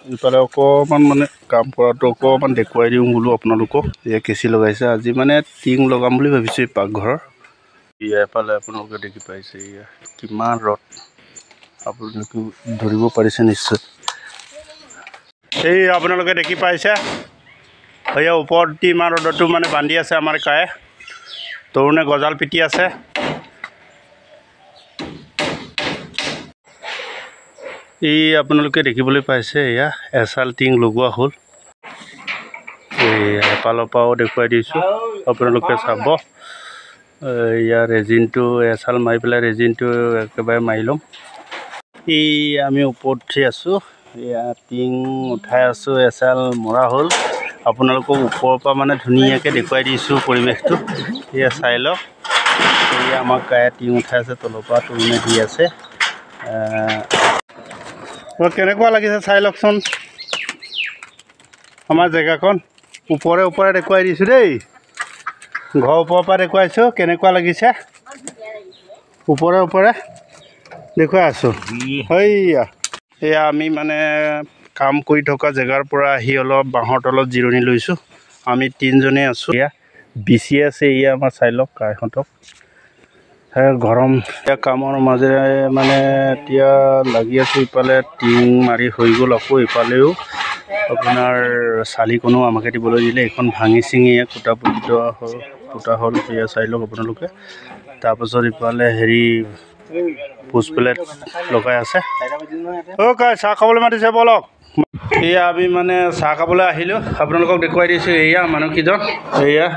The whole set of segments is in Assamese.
ইফালে অকণমান মানে কাম কৰাটো অকণমান দেখুৱাই দিওঁ বোলো আপোনালোকক। এয়া কেঁচি লগাইছে আজি মানে টিং লগাম বুলি ভাবিছোঁ এই পাকঘৰৰ। এফালে আপোনালোকে দেখি পাইছে এয়া কিমান ৰদ, আপোনালোকে ধৰিব পাৰিছে নিশ্চয়। এই আপোনালোকে দেখি পাইছে এয়া ওপৰত ইমান ৰ'দটো মানে বান্ধি আছে আমাৰ কায়ে, তৰুণে গজাল পিটি আছে। এই আপোনালোকে দেখিবলৈ পাইছে এয়া এচাল টিং লগোৱা হ'ল। এই এফালৰ পৰাও দেখুৱাই দিছোঁ, আপোনালোকে চাব। ইয়াৰ ৰেজিনটো এচাল মাৰি পেলাই ৰেজিনটো একেবাৰে মাৰি ল'ম। এই আমি ওপৰত উঠি আছোঁ, এয়া টিং উঠাই আছোঁ, এচাল মৰা হ'ল। আপোনালোকক ওপৰৰ পৰা মানে ধুনীয়াকৈ দেখুৱাই দিছোঁ পৰিৱেশটো। এয়া চাই লওক, এয়া আমাৰ কায়ে টিং উঠাই আছে, তলৰ পৰা তৰুণে দি আছে। কেনেকুৱা লাগিছে চাই লওকচোন আমাৰ জেগাখন। ওপৰে ওপৰে দেখুৱাই দিছোঁ দেই, ঘৰৰ ওপৰৰ পৰা দেখুৱাইছোঁ। কেনেকুৱা লাগিছে ওপৰে ওপৰে দেখুৱাই আছোঁ। সেইয়া এয়া আমি মানে কাম কৰি থকা জেগাৰ পৰা আহি অলপ বাঁহৰ তলত জিৰণি লৈছোঁ। আমি তিনিজনেই আছোঁ। এয়া বিচি আছে, এয়া আমাৰ চাই লওক কাইহঁতক। গৰম এতিয়া কামৰ মাজেৰে মানে এতিয়া লাগি আছোঁ। ইফালে টিং মাৰি হৈ গ'ল, আকৌ ইফালেও আপোনাৰ চালিকণো আমাকে দিবলৈ দিলে। এইখন ভাঙি চিঙি পোতা হ'ল এয়া চাই লওক আপোনালোকে। তাৰপাছত ইফালে হেৰি পোষ্ট প্লেট লগাই আছে। কাই চাহ খাবলৈ মাতিছে বলক। এয়া আমি মানে চাহ খাবলৈ আহিলোঁ, আপোনালোকক দেখুৱাই দিছোঁ। এয়া মানুহকেইজন এয়া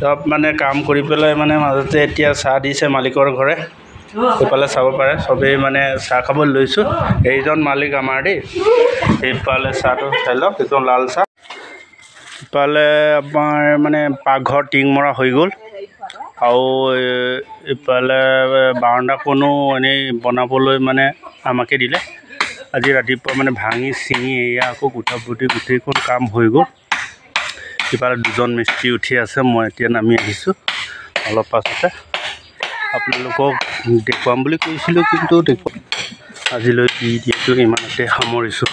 চব মানে কাম কৰি পেলাই মানে মাজতে এতিয়া চাহ দিছে মালিকৰ ঘৰে। সেইফালে চাব পাৰে, চবেই মানে চাহ খাবলৈ লৈছোঁ। এইজন মালিক আমাৰ দেই। সেইফালে চাহটো চাই লওক, একদম লাল চাহ। ইফালে আমাৰ মানে পাকঘৰ টিং মৰা হৈ গ'ল, আৰু ইফালে বাৰাণ্ডাখনো এনেই বনাবলৈ মানে আমাকে দিলে। আজি ৰাতিপুৱা মানে ভাঙি চিঙি এয়া আকৌ গোটেইখন কাম হৈ গ'ল। ইফালে দুজন মিস্ত্ৰী উঠি আছে, মই এতিয়া নামি আহিছোঁ অলপ পাছতে। আপোনালোকক দেখুৱাম বুলি কৈছিলোঁ, কিন্তু আজিলৈ দি দিয়াটো ইমানতে সামৰিছোঁ।